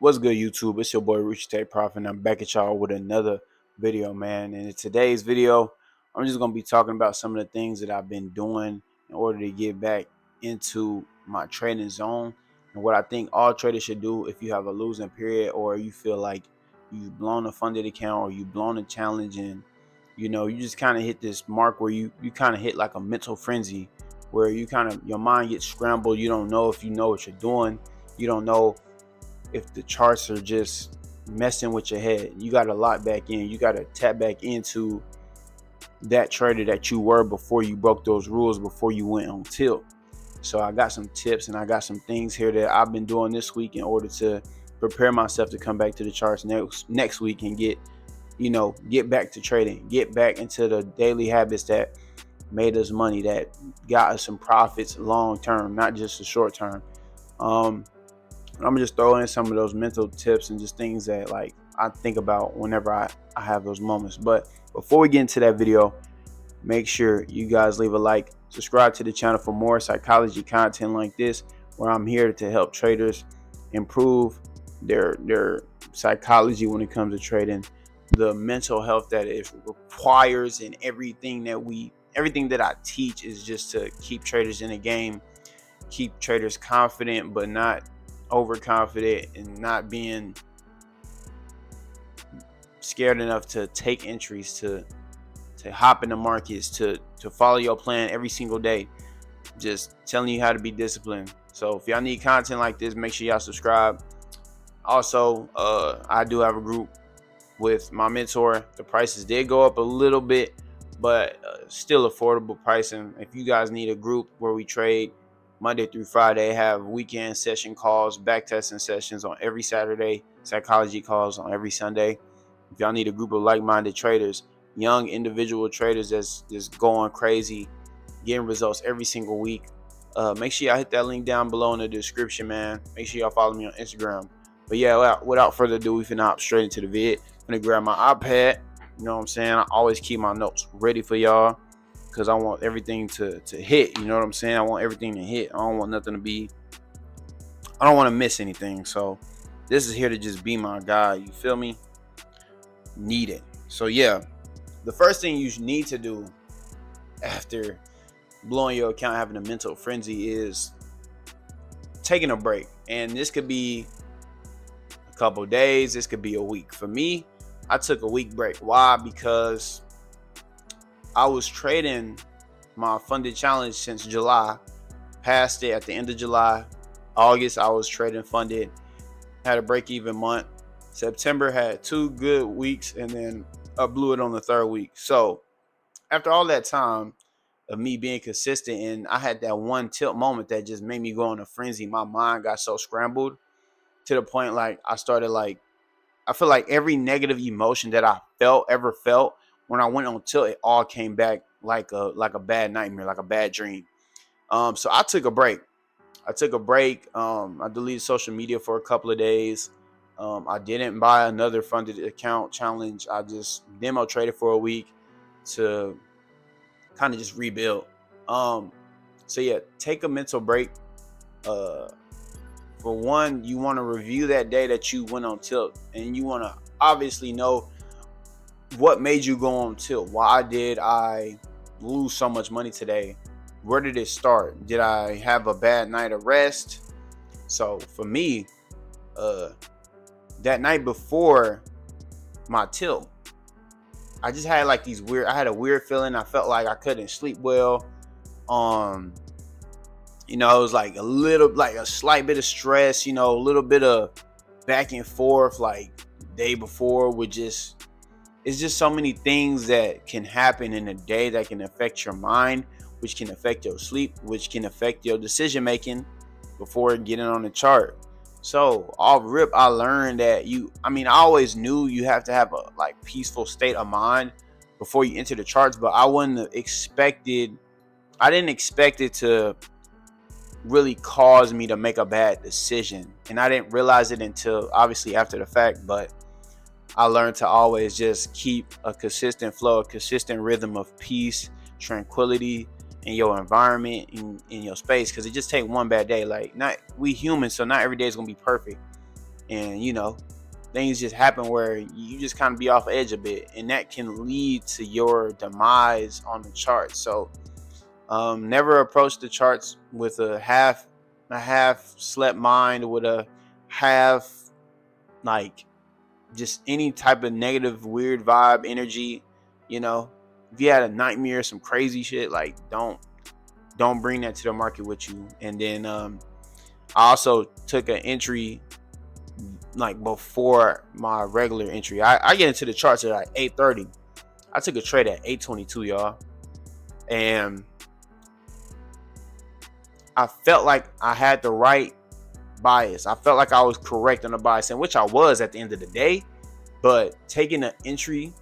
What's good, YouTube? It's your boy Rich Tech Prof, and I'm back at y'all with another video, man. And in today's video, I'm just gonna be talking about some of the things that I've been doing in order to get back into my trading zone, and what I think all traders should do if you have a losing period, or you feel like you've blown a funded account, or you've blown a challenge, and you just kind of hit this mark where you kind of hit like a mental frenzy, where you kind of your mind gets scrambled. You don't know if you know what you're doing. You don't know if the charts are just messing with your head. You got to lock back in. You got to tap back into that trader that you were before you broke those rules, before you went on tilt. So I got some tips and I got some things here that I've been doing this week in order to prepare myself to come back to the charts next week and get back to trading, get back into the daily habits that made us money, that got us some profits long term, not just the short term. I'm gonna just throw in some of those mental tips and just things that like I think about whenever I have those moments. But before we get into that video, make sure you guys leave a like, subscribe to the channel for more psychology content like this, where I'm here to help traders improve their psychology when it comes to trading, the mental health that it requires, and everything that I teach is just to keep traders in the game, keep traders confident but not overconfident, and not being scared enough to take entries, to hop in the markets, to follow your plan every single day. Just telling you how to be disciplined. So if y'all need content like this, make sure y'all subscribe. Also, I do have a group with my mentor. The prices did go up a little bit, but still affordable pricing. If you guys need a group where we trade Monday through Friday, have weekend session calls, back testing sessions on every Saturday, psychology calls on every Sunday. If y'all need a group of like-minded traders, young individual traders that's just going crazy, getting results every single week, make sure y'all hit that link down below in the description, man. Make sure y'all follow me on Instagram. But yeah, without further ado, we finna hop straight into the vid. I'm gonna grab my iPad. You know what I'm saying? I always keep my notes ready for y'all, because I want everything to hit. You know what I'm saying? I want everything to hit. I don't want nothing to be, I don't want to miss anything. So this is here to just be my guide. You feel me? Need it. So yeah, the first thing you need to do after blowing your account, having a mental frenzy, is taking a break. And this could be a couple days. This could be a week. For me, I took a week break. Why? Because I was trading my funded challenge since July, passed it at the end of July. August, I was trading funded, had a break-even month. September had 2 good weeks, and then I blew it on the 3rd week. So after all that time of me being consistent, and I had that one tilt moment that just made me go in a frenzy. My mind got so scrambled to the point like I feel like every negative emotion that I ever felt when I went on tilt, it all came back like a bad nightmare, like a bad dream. So I took a break. I deleted social media for a couple of days. I didn't buy another funded account challenge. I just demo traded for a week to kind of just rebuild. So yeah, take a mental break. For one, you want to review that day that you went on tilt, and you want to obviously know what made you go on tilt. Why did I lose so much money today? Where did it start? Did I have a bad night of rest? So for me, that night before my tilt, I just had like I had a weird feeling. I felt like I couldn't sleep well. It was like a slight bit of stress, a little bit of back and forth, like day before it's just so many things that can happen in a day that can affect your mind, which can affect your sleep, which can affect your decision making before getting on the chart. So off rip, I learned that I always knew you have to have a peaceful state of mind before you enter the charts, but I didn't expect it to really caused me to make a bad decision. And I didn't realize it until obviously after the fact, but I learned to always just keep a consistent flow, a consistent rhythm of peace, tranquility in your environment, in your space, because it just take one bad day. We humans, so not every day is gonna be perfect. and things just happen where you just kind of be off edge a bit, and that can lead to your demise on the chart. So never approach the charts with a half slept mind, with a half, like, just any type of negative, weird vibe energy. If you had a nightmare, some crazy shit, like, don't bring that to the market with you. And then I also took an entry like before my regular entry. I get into the charts at like 8:30. I took a trade at 8:22, y'all, and I felt like I had the right bias. I felt like I was correct on the bias, and which I was at the end of the day. But taking an entry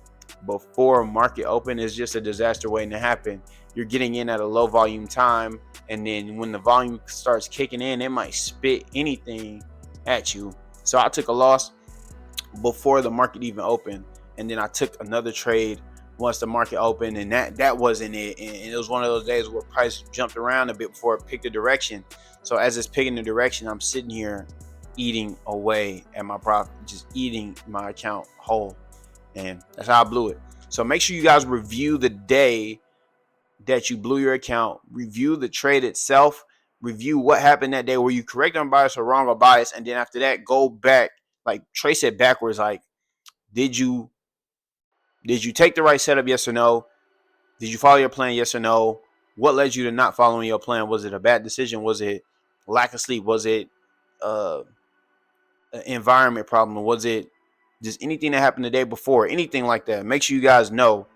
before market open is just a disaster waiting to happen. You're getting in at a low volume time, and then when the volume starts kicking in, it might spit anything at you. So I took a loss before the market even opened, and then I took another trade once the market opened, and that wasn't it. And it was one of those days where price jumped around a bit before it picked a direction. So as it's picking the direction, I'm sitting here eating away at my profit, just eating my account whole, and that's how I blew it. So make sure you guys review the day that you blew your account, review the trade itself, review what happened that day. Were you correct on bias or wrong on bias? And then after that, go back, like, trace it backwards. Like, did you take the right setup? Yes or no? Did you follow your plan? Yes or no? What led you to not following your plan? Was it a bad decision? Was it lack of sleep? Was it an environment problem? Was it just anything that happened the day before? Anything like that? Make sure you guys know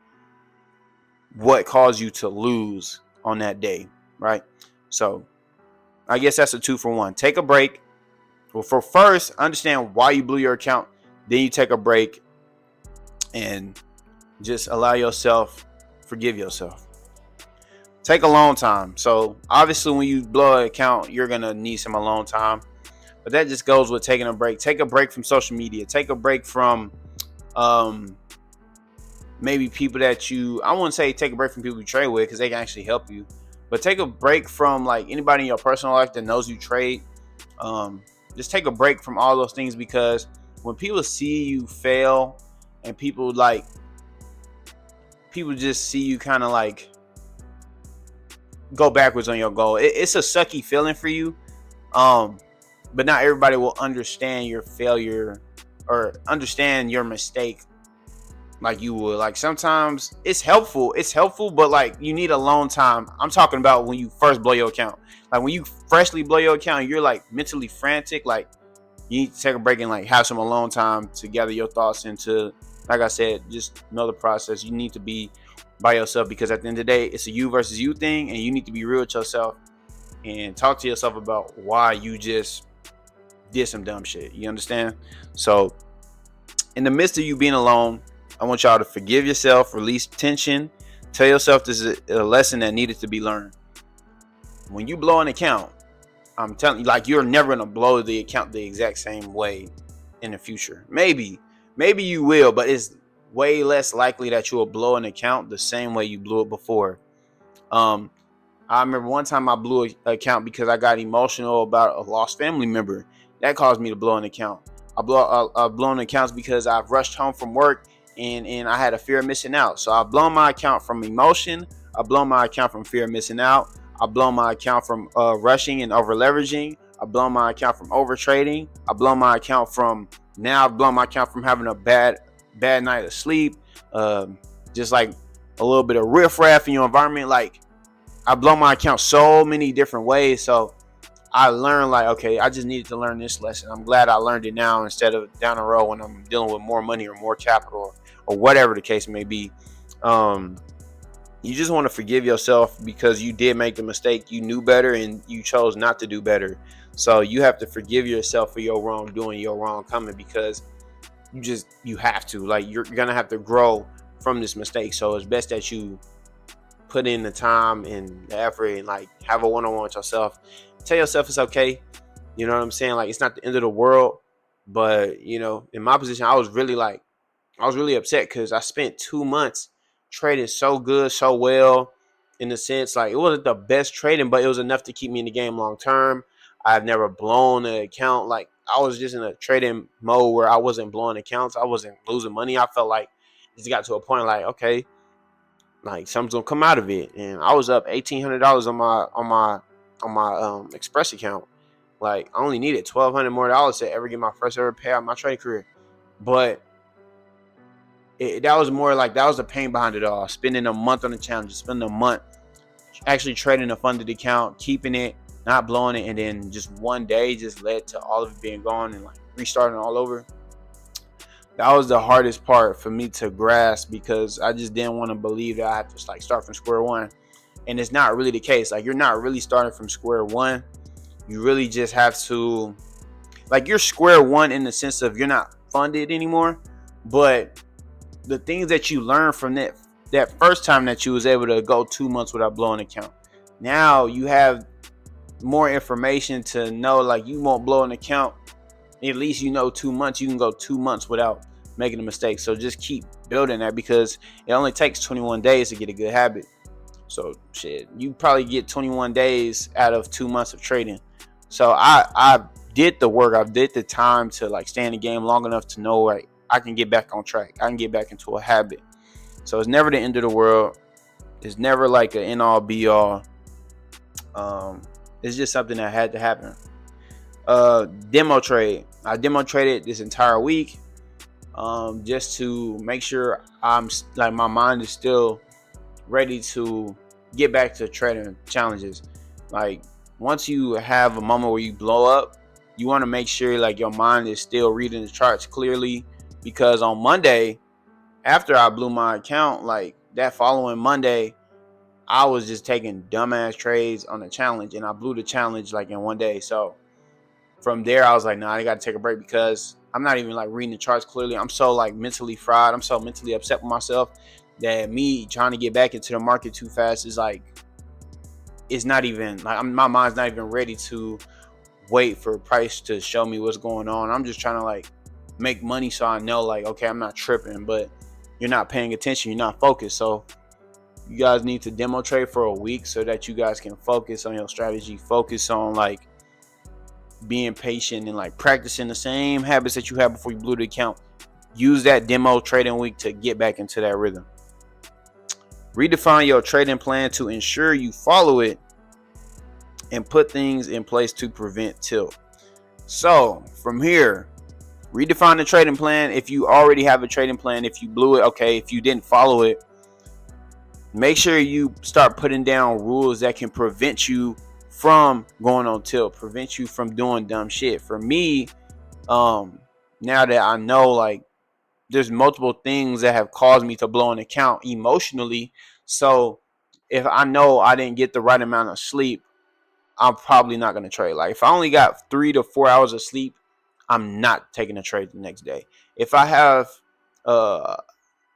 what caused you to lose on that day, right? So I guess that's a 2-for-1. Take a break. Well, for first, understand why you blew your account. Then you take a break and just allow yourself, forgive yourself. Take alone time. So obviously when you blow an account, you're going to need some alone time. But that just goes with taking a break. Take a break from social media. Take a break from maybe people that I wouldn't say take a break from people you trade with, because they can actually help you. But take a break from, like, anybody in your personal life that knows you trade. Just take a break from all those things, because when people see you fail and people just see you kind of like go backwards on your goal, it's a sucky feeling for you. But not everybody will understand your failure or understand your mistake like you would. Like, sometimes it's helpful, but like, you need alone time. I'm talking about when you first blow your account. Like, when you freshly blow your account, you're like mentally frantic. Like, you need to take a break and like have some alone time to gather your thoughts into, like I said, just know the process. You need to be by yourself, because at the end of the day, it's a you versus you thing, and you need to be real with yourself and talk to yourself about why you just did some dumb shit. You understand? So in the midst of you being alone, I want y'all to forgive yourself, release tension, tell yourself this is a lesson that needed to be learned. When you blow an account, I'm telling you, like, you're never gonna blow the account the exact same way in the future. Maybe you will, but it's way less likely that you will blow an account the same way you blew it before. I remember one time I blew an account because I got emotional about a lost family member. That caused me to blow an account. I've blown accounts because I've rushed home from work and I had a fear of missing out. So I've blown my account from emotion. I've blown my account from fear of missing out. I've blown my account from rushing and over leveraging. I've blown my account from over trading. I've blown my account from having a bad night of sleep. Just like a little bit of riffraff in your environment. Like, I blow my account so many different ways. So I learned, like, okay, I just needed to learn this lesson. I'm glad I learned it now instead of down the road when I'm dealing with more money or more capital or whatever the case may be. You just want to forgive yourself because you did make the mistake. You knew better and you chose not to do better. So you have to forgive yourself for your wrongdoing, your wrongcoming, because you have to. Like, you're going to have to grow from this mistake. So it's best that you put in the time and the effort and like have a one-on-one with yourself. Tell yourself it's okay. You know what I'm saying? Like, it's not the end of the world. But, in my position, I was really upset because I spent 2 months trading so good, so well, in the sense, like, it wasn't the best trading, but it was enough to keep me in the game long term. I've never blown an account. Like, I was just in a trading mode where I wasn't blowing accounts. I wasn't losing money. I felt like it just got to a point like, okay, like something's gonna come out of it. And I was up $1,800 on my Express account. Like, I only needed $1,200 more to ever get my first ever payout in my trading career. But that was more like, that was the pain behind it all. Spending a month on the challenge, spending a month actually trading a funded account, keeping it, not blowing it, and then just one day just led to all of it being gone and like restarting all over. That was the hardest part for me to grasp, because I just didn't want to believe that I had to like start from square one. And it's not really the case. Like, you're not really starting from square one. You really just have to, like, you're square one in the sense of you're not funded anymore, but the things that you learn from that first time that you was able to go 2 months without blowing an account, now you have more information to know, like, you won't blow an account. At least you know 2 months, you can go 2 months without making a mistake. So just keep building that, because it only takes 21 days to get a good habit. So shit, you probably get 21 days out of 2 months of trading. So I did the work. I did the time to like stay in the game long enough to know, like, I can get back on track. I can get back into a habit. So it's never the end of the world. It's never like an end all be all. It's just something that had to happen. Demo trade. I demo traded this entire week, just to make sure I'm like, my mind is still ready to get back to trading challenges. Like, once you have a moment where you blow up, you want to make sure like your mind is still reading the charts clearly, because on Monday, after I blew my account, like that following Monday, I was just taking dumbass trades on the challenge, and I blew the challenge like in one day. So from there, I was like, nah, I got to take a break, because I'm not even like reading the charts clearly. I'm so like mentally fried. I'm so mentally upset with myself that me trying to get back into the market too fast is like, it's not even like, my mind's not even ready to wait for price to show me what's going on. I'm just trying to like make money, so I know like, okay, I'm not tripping. But you're not paying attention, you're not focused. So you guys need to demo trade for a week so that you guys can focus on your strategy, focus on like being patient and like practicing the same habits that you had before you blew the account. Use that demo trading week to get back into that rhythm. Redefine your trading plan to ensure you follow it, and put things in place to prevent tilt. So from here, redefine the trading plan. If you already have a trading plan, if you blew it, okay. If you didn't follow it, make sure you start putting down rules that can prevent you from going on tilt, prevent you from doing dumb shit. For me, now that I know, like, there's multiple things that have caused me to blow an account emotionally. So if I know I didn't get the right amount of sleep, I'm probably not going to trade. Like, if I only got 3 to 4 hours of sleep, I'm not taking a trade the next day. If I have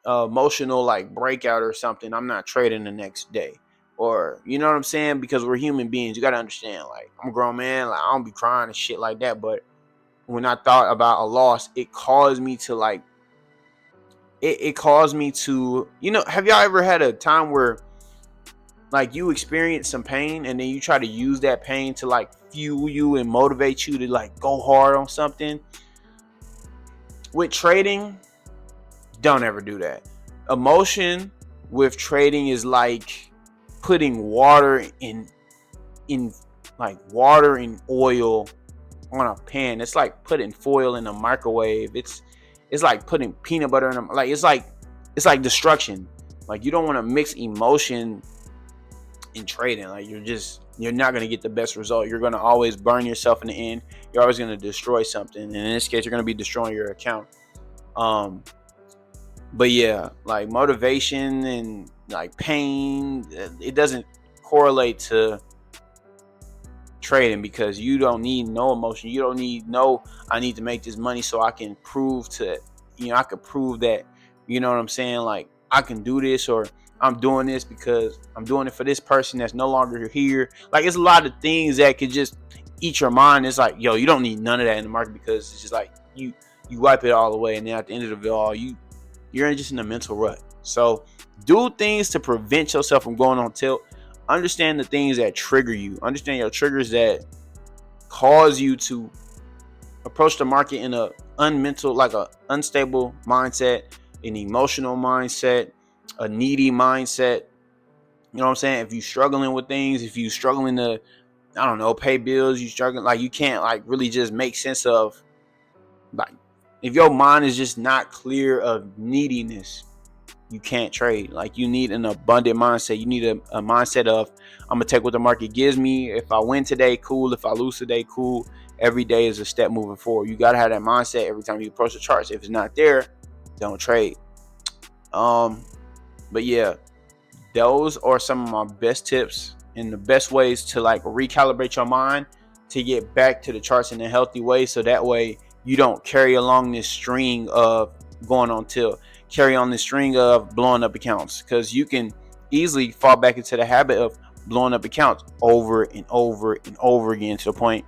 emotional like breakout or something, I'm not trading the next day. Or, you know what I'm saying? Because we're human beings. You got to understand, like, I'm a grown man. Like, I don't be crying and shit like that. But when I thought about a loss, it caused me to like, it caused me to, you know, have y'all ever had a time where like you experience some pain and then you try to use that pain to like fuel you and motivate you to like go hard on something? With trading, don't ever do that. Emotion with trading is like putting water in like water and oil on a pan. It's like putting foil in a microwave. It's like putting peanut butter in them. Like, it's like destruction. Like, you don't want to mix emotion in trading. Like, you're not going to get the best result. You're going to always burn yourself in the end. You're always going to destroy something. And in this case, you're going to be destroying your account. But yeah, like motivation and like pain, it doesn't correlate to trading, because you don't need no emotion. You don't need no, I need to make this money so I can prove to, you know, I could prove that, you know what I'm saying? Like, I can do this, or I'm doing this because I'm doing it for this person that's no longer here. Like, it's a lot of things that could just eat your mind. It's like, yo, you don't need none of that in the market, because it's just like you wipe it all away, and then at the end of it all, you're just in a mental rut. So do things to prevent yourself from going on tilt. Understand the things that trigger you. Understand your triggers that cause you to approach the market in a unstable mindset, an emotional mindset, a needy mindset. You know what I'm saying? If you're struggling with things, if you're struggling to, I don't know, pay bills, you struggling, like you can't like really just make sense of, like, if your mind is just not clear of neediness, you can't trade. Like, you need an abundant mindset. You need a mindset of, I'm gonna take what the market gives me. If I win today, cool. If I lose today, cool. Every day is a step moving forward. You gotta have that mindset every time you approach the charts. If it's not there, don't trade. But yeah, those are some of my best tips and the best ways to like recalibrate your mind to get back to the charts in a healthy way, so that way you don't carry along this string of going on till, carry on this string of blowing up accounts, because you can easily fall back into the habit of blowing up accounts over and over and over again, to the point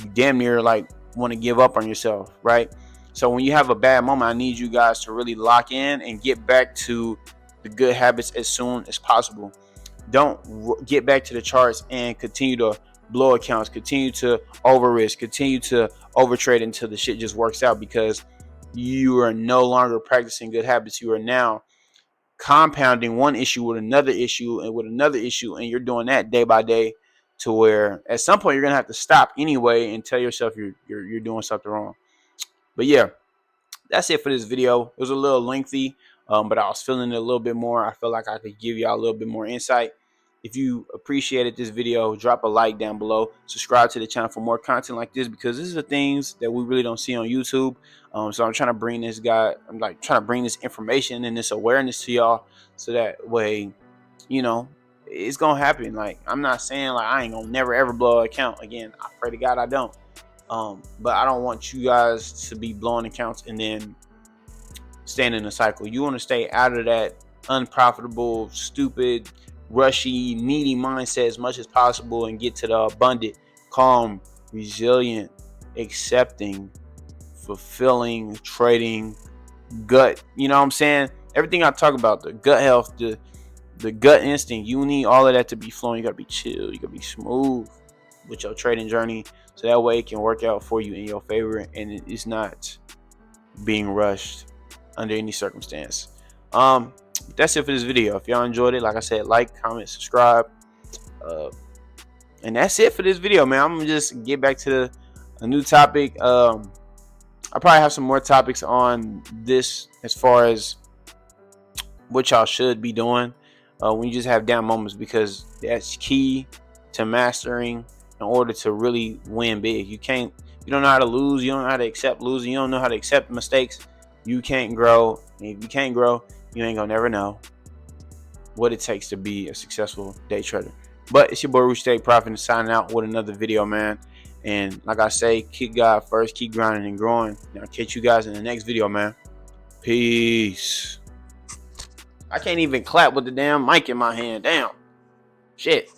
you damn near like want to give up on yourself, right? So when you have a bad moment, I need you guys to really lock in and get back to the good habits as soon as possible. Don't get back to the charts and continue to blow accounts, continue to over risk, continue to overtrade until the shit just works out, because you are no longer practicing good habits. You are now compounding one issue with another issue and with another issue, and you're doing that day by day, to where at some point you're gonna have to stop anyway and tell yourself you're doing something wrong. But yeah, that's it for this video. It was a little lengthy, but I was feeling it a little bit more. I feel like I could give y'all a little bit more insight. If you appreciated this video, drop a like down below. Subscribe to the channel for more content like this, because this is the things that we really don't see on YouTube. So I'm trying to bring this trying to bring this information and this awareness to y'all, so that way, you know, it's gonna happen. Like, I'm not saying like I ain't gonna never ever blow an account again. I pray to God I don't. But I don't want you guys to be blowing accounts and then staying in a cycle. You want to stay out of that unprofitable, stupid, rushy, needy mindset as much as possible, and get to the abundant, calm, resilient, accepting, fulfilling, trading, gut. You know what I'm saying? Everything I talk about, the gut health, the gut instinct, you need all of that to be flowing. You gotta be chill. You gotta be smooth with your trading journey, so that way it can work out for you in your favor, and it's not being rushed under any circumstance. That's it for this video. If y'all enjoyed it, like I said, like, comment, subscribe, and that's it for this video, man. I'm gonna just get back to a new topic. I probably have some more topics on this, as far as what y'all should be doing when you just have down moments, because that's key to mastering in order to really win big. You don't know how to lose. You don't know how to accept losing. You don't know how to accept mistakes. You can't grow. And if you can't grow, you ain't gonna never know what it takes to be a successful day trader. But it's your boy Rich Day Profit, signing out with another video, man. And like I say, keep God first, keep grinding and growing. And I'll catch you guys in the next video, man. Peace. I can't even clap with the damn mic in my hand. Damn. Shit.